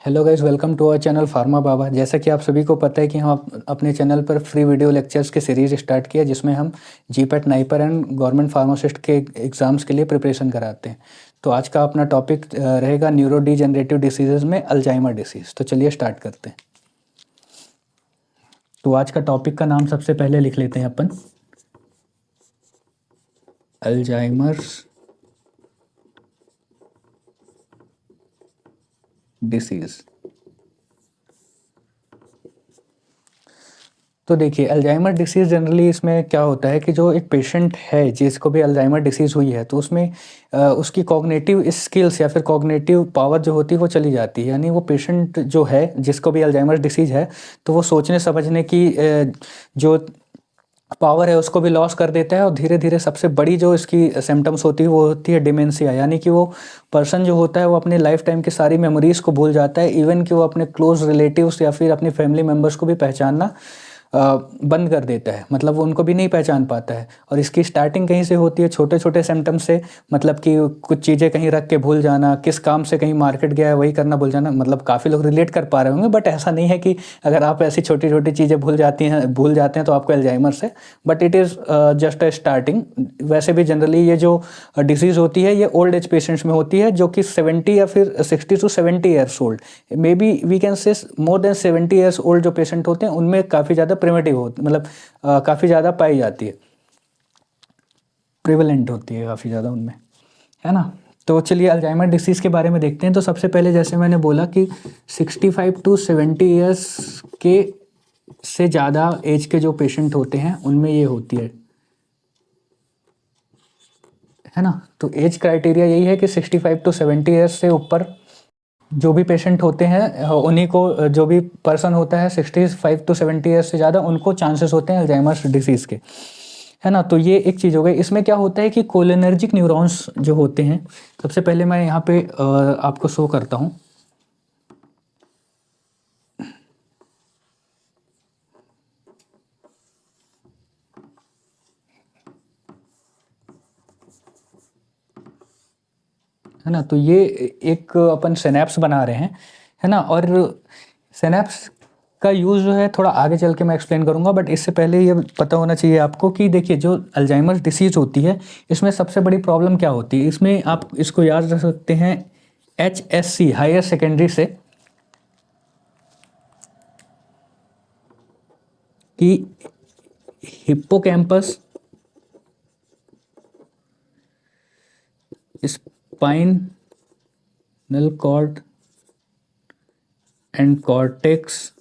Hello guys, welcome to our channel Pharma Baba. जैसा कि आप सभी को पता है कि हम अपने चैनल पर फ्री वीडियो लेक्चर्स की सीरीज़ स्टार्ट किया जिसमें हम GPAT NIPER and government pharmacist के एग्ज़ाम्स के लिए प्रिपरेशन कराते हैं। तो आज का अपना टॉपिक रहेगा न्यूरो डिजेनरेटिव डिसीज़ में अल्जाइमर डिसीज़। तो चलिए स्टार्ट करते हैं। तो आज का टॉपिक का नाम सबसे पहले लिख लेते हैं अपन, अल्जाइमर्स डिसीज़। तो देखिए, अल्जाइमर डिसीज़ जनरली इसमें क्या होता है कि जो एक पेशेंट है जिसको भी अल्जाइमर डिसीज़ हुई है तो उसमें उसकी कॉग्निटिव स्किल्स या फिर कॉग्निटिव पावर जो होती है वो चली जाती है। यानी वो पेशेंट जो है जिसको भी अल्जाइमर डिसीज़ है तो वो सोचने समझने की जो पावर है उसको भी लॉस कर देता है और धीरे धीरे सबसे बड़ी जो इसकी सिम्टम्स होती है वो होती है डिमेंशिया। यानी कि वो पर्सन जो होता है वो अपने लाइफ टाइम की सारी मेमोरीज़ को भूल जाता है, इवन कि वो अपने क्लोज रिलेटिव्स या फिर अपनी फैमिली मेम्बर्स को भी पहचानना बंद कर देता है। मतलब वो उनको भी नहीं पहचान पाता है। और इसकी स्टार्टिंग कहीं से होती है, छोटे छोटे सिम्टम्स से। मतलब कि कुछ चीज़ें कहीं रख के भूल जाना, किस काम से कहीं मार्केट गया है वही करना भूल जाना। मतलब काफ़ी लोग रिलेट कर पा रहे होंगे, बट ऐसा नहीं है कि अगर आप ऐसी छोटी छोटी चीज़ें भूल जाते हैं तो आपको अल्जाइमर्स है। But it is just a starting. वैसे भी जनरली ये जो डिसीज़ होती है ये ओल्ड एज पेशेंट्स में होती है, जो कि 70 या फिर 60 to 70 years old, maybe we can say more than 70 years old जो पेशेंट होते हैं उनमें काफ़ी ज़्यादा प्रिमिटिव होती, मतलब काफ़ी ज़्यादा पाई जाती है, प्रिवेलेंट होती है काफ़ी ज़्यादा उनमें, है ना। तो चलिए अल्जाइमर डिसीज़ के बारे में देखते हैं। तो सबसे पहले जैसे मैंने बोला कि 65 to 70 ईयर्स के से ज़्यादा एज के जो पेशेंट होते हैं उनमें ये होती है ना। तो एज क्राइटेरिया यही है कि 65 to 70 ईयर्स से ऊपर जो भी पेशेंट होते हैं उन्हीं को, जो भी पर्सन होता है 65 to 70 ईयर्स से ज़्यादा, उनको चांसेस होते हैं अल्जाइमर्स डिसीज़ के, है ना। तो ये एक चीज़ हो गई। इसमें क्या होता है कि कोलिनर्जिक न्यूरॉन्स जो होते हैं, सबसे पहले मैं यहाँ पे आपको शो करता हूँ। है ना। तो ये एक अपन सिनेप्स बना रहे हैं, है ना। और सिनेप्स का यूज़ जो है थोड़ा आगे चल के मैं एक्सप्लेन करूंगा, बट इससे पहले ये पता होना चाहिए आपको कि देखिए जो अल्जाइमर्स डिसीज़ होती है इसमें सबसे बड़ी प्रॉब्लम क्या होती है। इसमें आप इसको याद रख सकते हैं HSC, हायर सेकेंडरी से, कि hippocampus, spinal cord and cortex,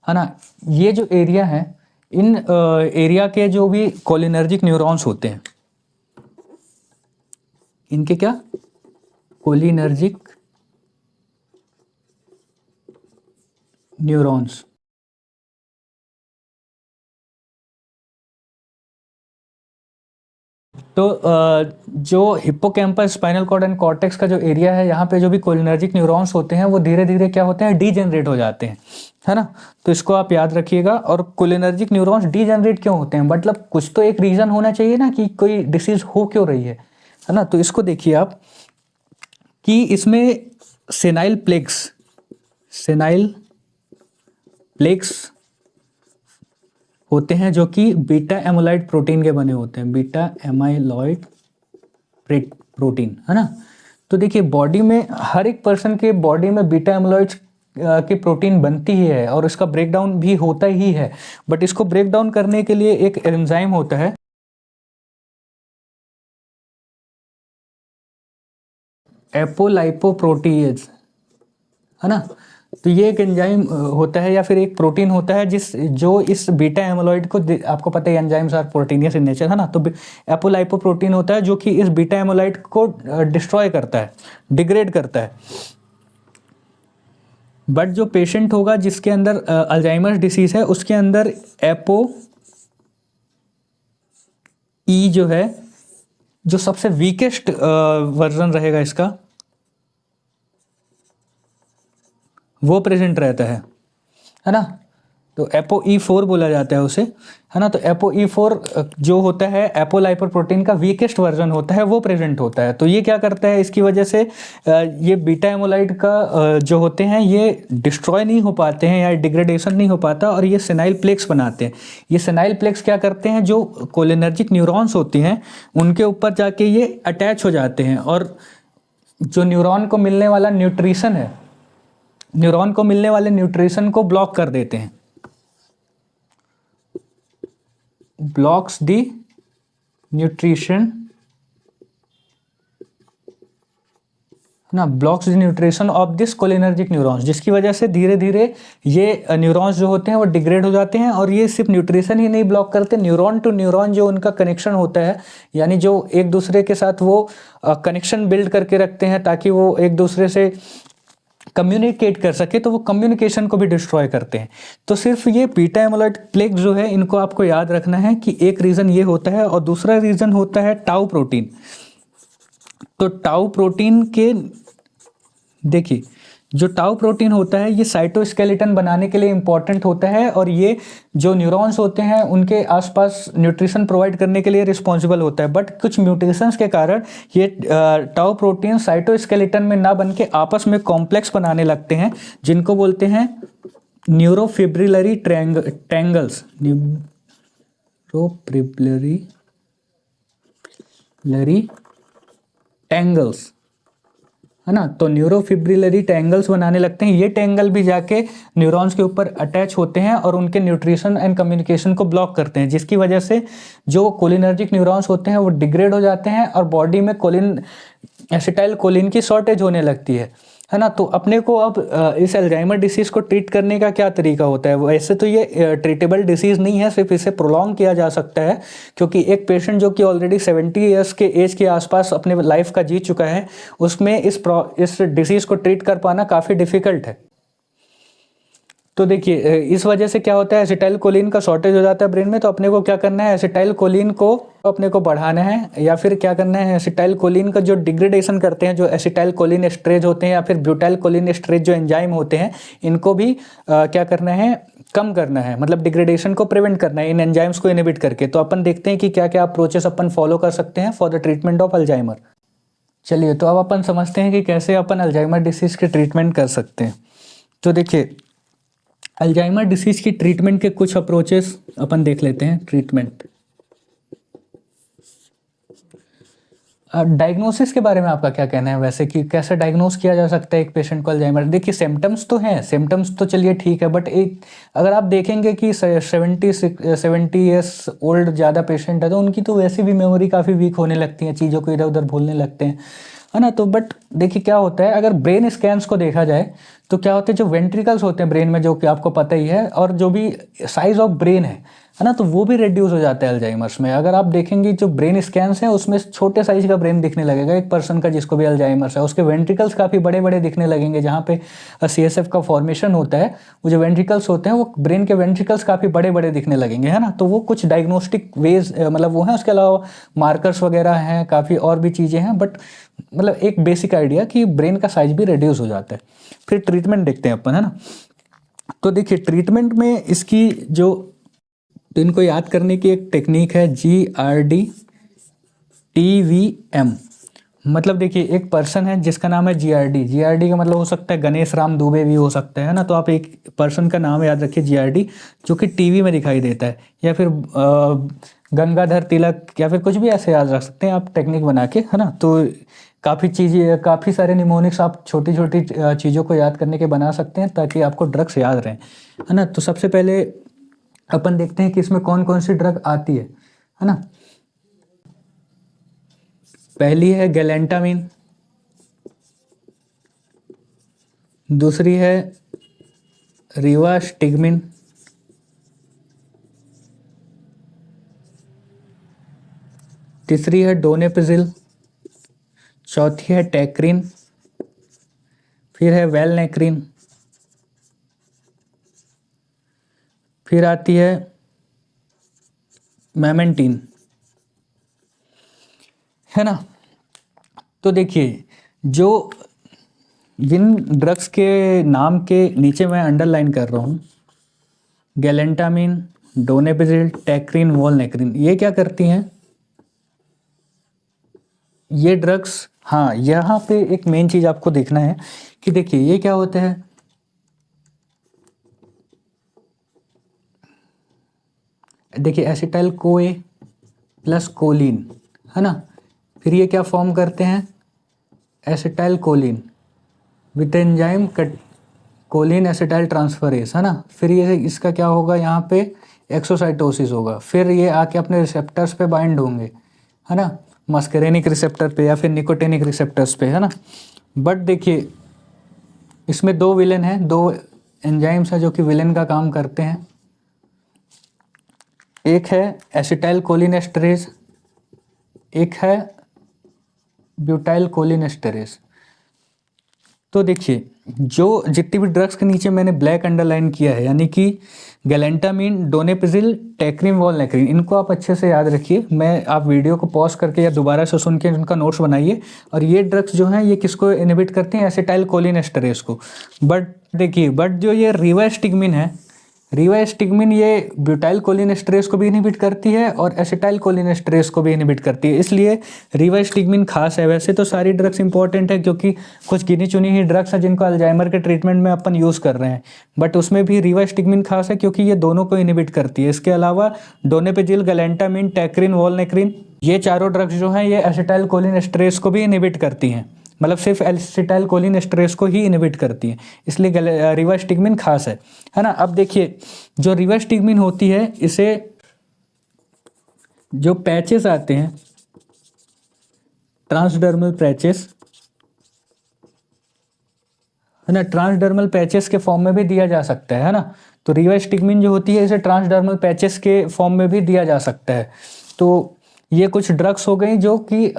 है ना। ये जो एरिया है, इन एरिया के जो भी कोलिनर्जिक न्यूरॉन्स होते हैं, इनके क्या कोलिनर्जिक न्यूरॉन्स, तो जो hippocampus, spinal cord and cortex का जो एरिया है, यहाँ पे जो भी कोलिनर्जिक न्यूरॉन्स होते हैं वो धीरे धीरे क्या होते हैं, डीजेनरेट हो जाते हैं, है ना। तो इसको आप याद रखिएगा। और कोलिनर्जिक न्यूरॉन्स डीजेनरेट क्यों होते हैं, मतलब कुछ तो एक रीज़न होना चाहिए ना कि कोई डिसीज़ हो क्यों रही है ना। तो इसको देखिए आप कि इसमें सेनाइल प्लेक्स होते हैं जो कि बीटा एमोलाइड प्रोटीन के बने होते हैं, बीटा एमाइलॉइड प्रोटीन, है ना। तो देखिए बॉडी में, हर एक पर्सन के बॉडी में बीटा एमोलाइड्स की प्रोटीन बनती ही है और इसका ब्रेकडाउन भी होता ही है। बट इसको ब्रेक डाउन करने के लिए एक एंजाइम होता है, एपोलाइपोप्रोटीएज, है ना। तो ये एक एंजाइम होता है या फिर एक प्रोटीन होता है जो इस बीटा एमोलॉइड को, आपको पता है enzymes are proteinous in nature, है ना। तो एपोलाइपोप्रोटीन होता है जो कि इस बीटा एमोलॉइड को डिस्ट्रॉय करता है, डिग्रेड करता है। बट जो पेशेंट होगा जिसके अंदर अल्जाइमर्स डिसीज है उसके अंदर एपो ई जो है, जो सबसे वीकेस्ट वर्जन रहेगा इसका, वो प्रेजेंट रहता है ना। तो ApoE4 बोला जाता है उसे, है ना। तो ApoE4 जो होता है एपोलाइपोप्रोटीन का वीकेस्ट वर्जन होता है, वो प्रेजेंट होता है। तो ये क्या करता है, इसकी वजह से ये बीटा एमोलाइड का जो होते हैं ये डिस्ट्रॉय नहीं हो पाते हैं या डिग्रेडेशन नहीं हो पाता, और ये सेनाइल प्लेक्स बनाते हैं। ये सेनाइल प्लेक्स क्या करते हैं, जो कोलिनर्जिक न्यूरॉन्स होती हैं उनके ऊपर जाके ये अटैच हो जाते हैं, और जो न्यूरॉन को मिलने वाला न्यूट्रिशन है, न्यूरॉन को मिलने वाले न्यूट्रिशन को ब्लॉक कर देते हैं, ब्लॉक्स दी न्यूट्रिशन, ना, blocks the nutrition of this cholinergic neurons, जिसकी वजह से धीरे धीरे ये न्यूरॉन्स जो होते हैं वो डिग्रेड हो जाते हैं। और ये सिर्फ न्यूट्रिशन ही नहीं ब्लॉक करते, न्यूरॉन टू न्यूरॉन जो उनका कनेक्शन होता है, यानी जो एक दूसरे के साथ वो कनेक्शन बिल्ड करके रखते हैं ताकि वो एक दूसरे से कम्युनिकेट कर सके, तो वो कम्युनिकेशन को भी डिस्ट्रॉय करते हैं। तो सिर्फ ये बीटा एमोलाइड प्लेक्स जो है, इनको आपको याद रखना है कि एक रीज़न ये होता है, और दूसरा रीज़न होता है टाउ प्रोटीन। तो टाउ प्रोटीन के, देखिए जो टाउ प्रोटीन होता है ये साइटोस्केलेटन बनाने के लिए इंपॉर्टेंट होता है, और ये जो न्यूरॉन्स होते हैं उनके आसपास न्यूट्रिशन प्रोवाइड करने के लिए रिस्पॉन्सिबल होता है। बट कुछ म्यूटेशंस के कारण ये टाउ प्रोटीन साइटोस्केलेटन में ना बन के आपस में कॉम्प्लेक्स बनाने लगते हैं, जिनको बोलते हैं न्यूरोफिब्रिलरी ट्रैंगल्स, न्यूरोफिब्रिलरी टैंगल्स, है ना। तो न्यूरोफिब्रिलरी टैंगल्स बनाने लगते हैं। ये टैंगल भी जाके न्यूरॉन्स के ऊपर अटैच होते हैं और उनके न्यूट्रिशन एंड कम्युनिकेशन को ब्लॉक करते हैं, जिसकी वजह से जो कोलिनर्जिक न्यूरॉन्स होते हैं वो डिग्रेड हो जाते हैं और बॉडी में एसिटाइल कोलिन की शॉर्टेज होने लगती है ना। तो अपने को अब इस अल्जाइमर डिसीज़ को ट्रीट करने का क्या तरीका होता है, वैसे तो ये ट्रीटेबल डिसीज़ नहीं है, सिर्फ इसे प्रोलॉन्ग किया जा सकता है, क्योंकि एक पेशेंट जो कि ऑलरेडी 70 ईयर्स के एज के आसपास अपने लाइफ का जी चुका है, उसमें इस डिसीज़ को ट्रीट कर पाना काफ़ी डिफ़िकल्ट है। तो देखिए इस वजह से क्या होता है, एसिटाइल कोलिन का शॉर्टेज हो जाता है ब्रेन में। तो अपने को क्या करना है, एसिटाइल कोलिन को अपने को बढ़ाना है, या फिर क्या करना है, एसिटाइल कोलिन का जो डिग्रेडेशन करते हैं, जो एसिटाइल कोलिन एस्ट्रेज होते हैं या फिर ब्यूटाइल कोलिन एस्ट्रेज जो एंजाइम होते हैं, इनको भी क्या करना है, कम करना है, मतलब डिग्रेडेशन को प्रिवेंट करना है इन एंजाइम्स को इनहिबिट करके। तो अपन देखते हैं कि क्या क्या अप्रोचेस अपन फॉलो कर सकते हैं for the treatment of Alzheimer. चलिए, तो अब अपन समझते हैं कि कैसे अपन अल्जाइमर डिसीज़ के ट्रीटमेंट कर सकते हैं। तो देखिए अल्जाइमर डिसीज़ की ट्रीटमेंट के कुछ अप्रोचेस अपन देख लेते हैं। ट्रीटमेंट, डायग्नोसिस के बारे में आपका क्या कहना है, वैसे कि कैसे डायग्नोस किया जा सकता है एक पेशेंट को अल्जाइमर। देखिए सिम्टम्स तो हैं, सिम्टम्स तो चलिए ठीक है, बट एक अगर आप देखेंगे कि 70 ईयर्स ओल्ड ज़्यादा पेशेंट है, तो उनकी तो वैसे भी मेमोरी काफ़ी वीक होने लगती है, चीज़ों को इधर उधर भूलने लगते हैं, है ना। तो बट देखिए क्या होता है, अगर ब्रेन स्कैन्स को देखा जाए तो क्या होते हैं, जो वेंट्रिकल्स होते हैं ब्रेन में, जो कि आपको पता ही है, और जो भी साइज ऑफ ब्रेन है ना, तो वो भी रिड्यूस हो जाता है अल्जाइमर्स में। अगर आप देखेंगे जो ब्रेन स्कैन्स हैं उसमें छोटे साइज का ब्रेन दिखने लगेगा एक पर्सन का जिसको भी अल्जाइमर्स है, उसके वेंट्रिकल्स काफ़ी बड़े बड़े दिखने लगेंगे, जहाँ पे CSF का फॉर्मेशन होता है, वो जो वेंट्रिकल्स होते हैं वो ब्रेन के वेंट्रिकल्स काफ़ी बड़े बड़े दिखने लगेंगे, है ना। तो वो कुछ डायग्नोस्टिक वेज मतलब वो हैं, उसके अलावा मार्कर्स वगैरह हैं, काफ़ी और भी चीज़ें हैं, बट मतलब एक बेसिक आइडिया कि ब्रेन का साइज भी रिड्यूस हो जाता है। फिर ट्रीटमेंट देखते हैं अपन, है ना। तो देखिए ट्रीटमेंट में इसकी जो, तो इनको याद करने की एक टेक्निक है GRD-TVM। मतलब देखिए एक पर्सन है जिसका नाम है GRD का मतलब हो सकता है गणेश राम दुबे भी हो सकता है ना। तो आप एक पर्सन का नाम याद रखिए GRD, जो कि टीवी में दिखाई देता है, या फिर गंगाधर तिलक, या फिर कुछ भी ऐसे याद रख सकते हैं आप टेक्निक बना के, है ना। तो काफ़ी सारे निमोनिक्स आप छोटी छोटी चीज़ों को याद करने के बना सकते हैं ताकि आपको ड्रग्स याद रहें, है ना। तो सबसे पहले अपन देखते हैं कि इसमें कौन कौन सी ड्रग आती है ना। पहली है गैलेंटामिन, दूसरी है रिवास्टिगमिन, तीसरी है डोनेपिजिल, चौथी है टैक्रिन, फिर है वेलनेक्रिन, फिर आती है मेमेंटीन, है ना। तो देखिए जो जिन ड्रग्स के नाम के नीचे मैं अंडरलाइन कर रहा हूँ, गैलेंटामिन, डोनेपिजिल, टैक्रिन, वॉलनेक्रिन, ये क्या करती हैं? ये ड्रग्स, हाँ यहाँ पे एक मेन चीज आपको देखना है कि देखिए ये क्या होता है, देखिए एसिटाइल कोए प्लस कोलिन, है ना, फिर ये क्या फॉर्म करते हैं, acetylcholine with enzyme choline acetyltransferase, है ना, फिर ये इसका क्या होगा, यहाँ पे एक्सोसाइटोसिस होगा, फिर ये आके अपने रिसेप्टर्स पे बाइंड होंगे, है ना, मस्करेनिक रिसेप्टर पे या फिर निकोटेनिक रिसेप्टर्स पे, है ना। बट देखिए इसमें दो विलेन हैं, दो एंजाइम्स हैं जो कि विलेन का काम करते हैं, एक है एसिटाइल कोलिनेस्टरेज, एक है ब्यूटाइल कोलिनेस्टरेज। तो देखिए जो जितनी भी ड्रग्स के नीचे मैंने ब्लैक अंडरलाइन किया है, यानी कि गैलेंटामिन, डोनेपिजिल, टैक्रिन, वॉलनेक्रिन, इनको आप अच्छे से याद रखिए। मैं आप वीडियो को पॉज करके या दोबारा से सुन के इनका नोट्स बनाइए। और ये ड्रग्स जो हैं ये किसको इनहिबिट करते हैं, एसिटाइल कोलिनेस्टरेज को। बट देखिए जो ये रिवास्टिगमिन है, रिवास्टिगमिन ये ब्यूटाइल कोलिनेस्टरेज को भी इनहिबिट करती है और एसिटाइल कोलिनेस्टरेज को भी इनहिबिट करती है, इसलिए रिवास्टिगमिन खास है। वैसे तो सारी ड्रग्स इंपॉर्टेंट है क्योंकि कुछ गिनी चुनी ही ड्रग्स हैं जिनको अल्जाइमर के ट्रीटमेंट में अपन यूज़ कर रहे हैं, बट उसमें भी रिवास्टिगमिन खास है क्योंकि ये दोनों को इनहिबिट करती है। इसके अलावा डोनेपिजिल, गैलेंटामिन, टैक्रिन, वॉलनेक्रिन, ये चारों ड्रग्स जो हैं ये एसिटाइल कोलिनेस्टरेज को भी इनहिबिट करती हैं, मतलब सिर्फ एसिटाइल कोलिनेस्टरेज को ही इनहिबिट करती हैं, इसलिए रिवास्टिगमिन खास है ना। अब देखिए जो रिवास्टिगमिन होती है, इसे जो पैचेस आते हैं, ट्रांसडर्मल पैचेस, है ना, ट्रांसडर्मल पैचेस के फॉर्म में भी दिया जा सकता है ना। तो रिवास्टिगमिन जो होती है इसे ट्रांसडर्मल पैचेस के फॉर्म में भी दिया जा सकता है। तो ये कुछ ड्रग्स हो गई जो कि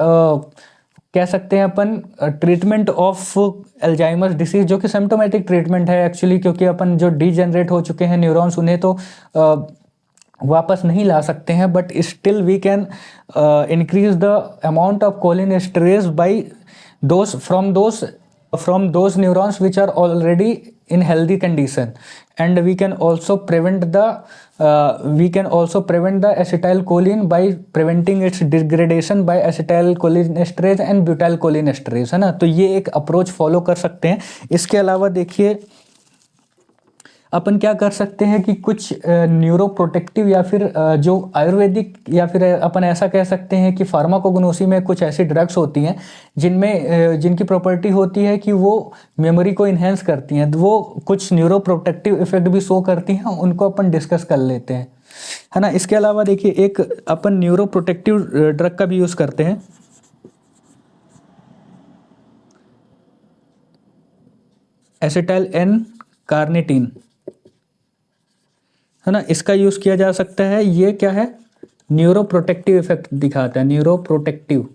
कह सकते हैं अपन ट्रीटमेंट ऑफ अल्जाइमर्स डिसीज, जो कि सिम्टोमेटिक ट्रीटमेंट है एक्चुअली, क्योंकि अपन जो डीजेनरेट हो चुके हैं न्यूरॉन्स उन्हें तो वापस नहीं ला सकते हैं, but still we can increase the amount of cholinesterase by those from those neurons which are already in healthy condition, and we can also prevent the acetylcholine by preventing its degradation by acetylcholinesterase and butyrylcholinesterase, है ना। तो ये एक approach follow कर सकते हैं। इसके अलावा देखिए अपन क्या कर सकते हैं कि कुछ न्यूरोप्रोटेक्टिव या फिर जो आयुर्वेदिक, या फिर अपन ऐसा कह सकते हैं कि फार्माकोग्नोसी में कुछ ऐसी ड्रग्स होती हैं जिनमें जिनकी प्रॉपर्टी होती है कि वो मेमोरी को इन्हेंस करती हैं, वो कुछ न्यूरोप्रोटेक्टिव इफेक्ट भी शो करती हैं, उनको अपन डिस्कस कर लेते हैं, है ना। इसके अलावा देखिए एक अपन न्यूरोप्रोटेक्टिव ड्रग का भी यूज़ करते हैं, एसिटाइल एन कार्निटीन, है ना, इसका यूज़ किया जा सकता है। ये क्या है, न्यूरोप्रोटेक्टिव इफेक्ट दिखाता है, न्यूरोप्रोटेक्टिव।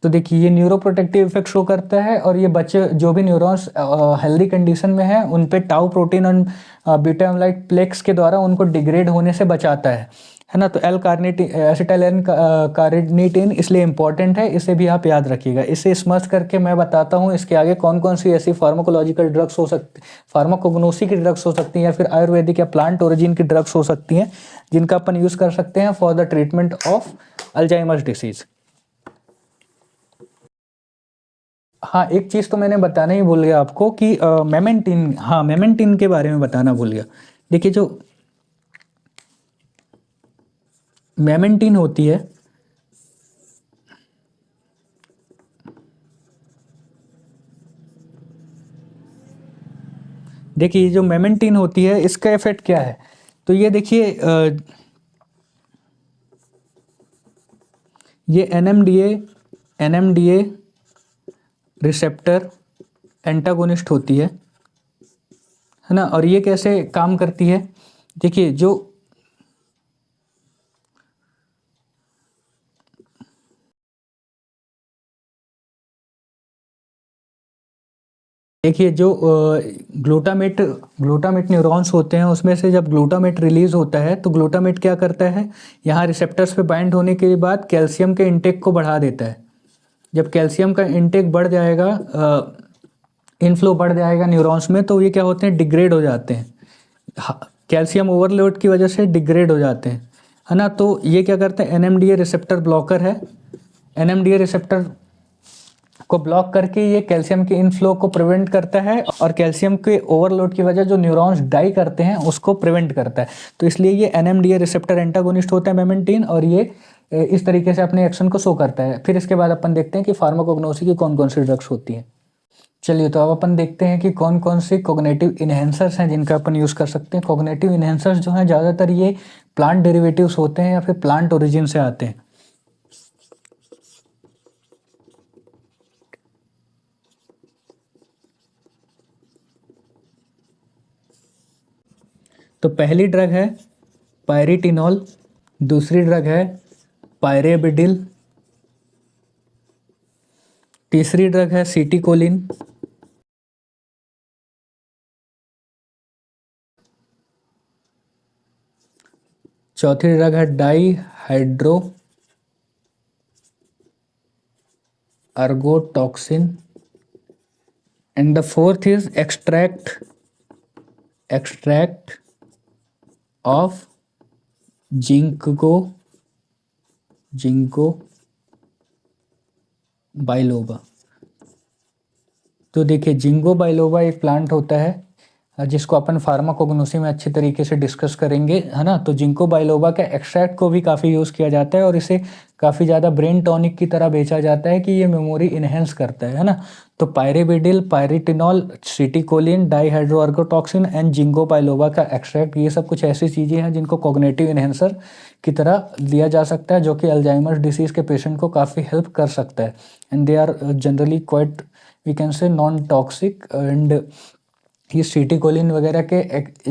तो देखिए ये न्यूरोप्रोटेक्टिव इफेक्ट शो करता है, और ये बच्चे जो भी न्यूरॉन्स हेल्दी कंडीशन में है उन पे टाउ प्रोटीन और बीटा एमाइलोइड प्लेक्स के द्वारा उनको डिग्रेड होने से बचाता है ना। तो L carnitine, acetyl N carnitine इसलिए इंपॉर्टेंट है, इसे भी आप याद रखिएगा। इसे स्मर्श करके मैं बताता हूँ इसके आगे कौन कौन सी ऐसी फार्माकोलॉजिकल ड्रग्स हो सकती, फार्माकोग्नोसी की ड्रग्स हो सकती हैं, या फिर आयुर्वेदिक या प्लांट ओरिजिन की ड्रग्स हो सकती हैं जिनका अपन यूज़ कर सकते हैं for the treatment of Alzheimer's disease. हाँ एक चीज़ तो मैंने बताना ही भूल गया आपको कि मेमेंटिन, हाँ मेमेंटिन के बारे में बताना भूल गया। देखिए जो मेमेंटिन होती है, देखिए जो मेमेंटिन होती है इसका इफेक्ट क्या है, तो ये देखिए ये एनएमडीए रिसेप्टर एंटागोनिस्ट होती है ना। और ये कैसे काम करती है, देखिए जो ग्लूटामेट न्यूरॉन्स होते हैं उसमें से जब ग्लूटामेट रिलीज होता है तो ग्लूटामेट क्या करता है, यहाँ रिसेप्टर्स पे बाइंड होने के बाद कैल्शियम के इंटेक को बढ़ा देता है। जब कैल्शियम का इंटेक बढ़ जाएगा इनफ्लो बढ़ जाएगा न्यूरॉन्स में, तो ये क्या होते हैं, डिग्रेड हो जाते हैं, कैल्शियम ओवरलोड की वजह से डिग्रेड हो जाते हैं, है ना। तो ये क्या करते हैं, एनएमडीए रिसेप्टर ब्लॉकर है, एनएमडीए रिसेप्टर को ब्लॉक करके ये कैल्शियम के इनफ्लो को प्रिवेंट करता है, और कैल्शियम के ओवरलोड की वजह जो न्यूरॉन्स डाई करते हैं उसको प्रिवेंट करता है। तो इसलिए ये एनएमडीए रिसेप्टर एंटागोनिस्ट होता है मेमेंटीन, और ये इस तरीके से अपने एक्शन को शो करता है। फिर इसके बाद अपन देखते हैं कि फार्माकोग्नोसी की कौन कौन सी ड्रग्स होती हैं। चलिए, तो अब अपन देखते हैं कि कौन कौन से कॉग्निटिव इन्हेंसर्स हैं जिनका अपन यूज़ कर सकते हैं। कॉग्निटिव इन्हेंसर्स जो हैं ज़्यादातर ये प्लांट डेरिवेटिव्स होते हैं या फिर प्लांट ओरिजिन से आते हैं। तो पहली ड्रग है पायरिटिनॉल, दूसरी ड्रग है पायरेबिडिल, तीसरी ड्रग है सीटिकोलिन, चौथी ड्रग है dihydroergotoxine, and the fourth is extract of ginkgo biloba. तो देखिए, जिंगो बाइलोबा एक प्लांट होता है जिसको अपन फार्माकोग्नोसी में अच्छे तरीके से डिस्कस करेंगे, है ना। तो जिंको बाइलोबा के एक्सट्रैक्ट को भी काफ़ी यूज़ किया जाता है, और इसे काफ़ी ज़्यादा ब्रेन टॉनिक की तरह बेचा जाता है कि ये मेमोरी इन्हेंस करता है ना। तो पायरेबिडिल, पायरिटिनॉल, सीटिकोलिन, डाईहाइड्रोअर्गोटॉक्सिन एंड जिंगो बाइलोबा का एक्सट्रैक्ट, ये सब कुछ ऐसी चीज़ें हैं जिनको कॉग्निटिव इन्हेंसर की तरह दिया जा सकता है, जो कि अल्जाइमर्स डिसीज़ के पेशेंट को काफ़ी हेल्प कर सकता है। And they are generally quite, we can say, non toxic. And ये सीटिकोलिन वगैरह के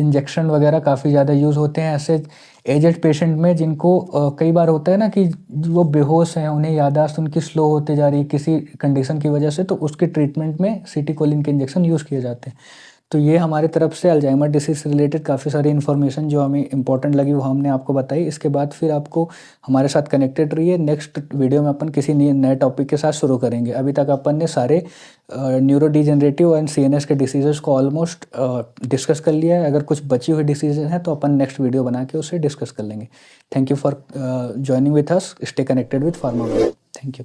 इंजेक्शन वगैरह काफ़ी ज़्यादा यूज़ होते हैं ऐसे एजेड पेशेंट में, जिनको कई बार होता है ना कि वो बेहोश हैं, उन्हें याददाश्त उनकी स्लो होते जा रही है किसी कंडीशन की वजह से, तो उसके ट्रीटमेंट में सीटिकोलिन के इंजेक्शन यूज़ किए जाते हैं। तो ये हमारे तरफ से अल्जाइमर डिसीज़ से रिलेटेड काफ़ी सारी इन्फॉर्मेशन जो हमें इंपॉर्टेंट लगी वो हमने आपको बताई। इसके बाद फिर आपको हमारे साथ कनेक्टेड रहिए। नेक्स्ट वीडियो में अपन किसी नए टॉपिक के साथ शुरू करेंगे। अभी तक अपन ने सारे न्यूरो डिजेनरेटिव एंड सीएनएस के डिसीज़ेस को ऑलमोस्ट डिस्कस कर लिया है। अगर कुछ बची हुई डिसीज़ेज हैं तो अपन नेक्स्ट वीडियो बना के उसे डिस्कस कर लेंगे। Thank you for joining with us. Stay connected with pharma world. Thank you.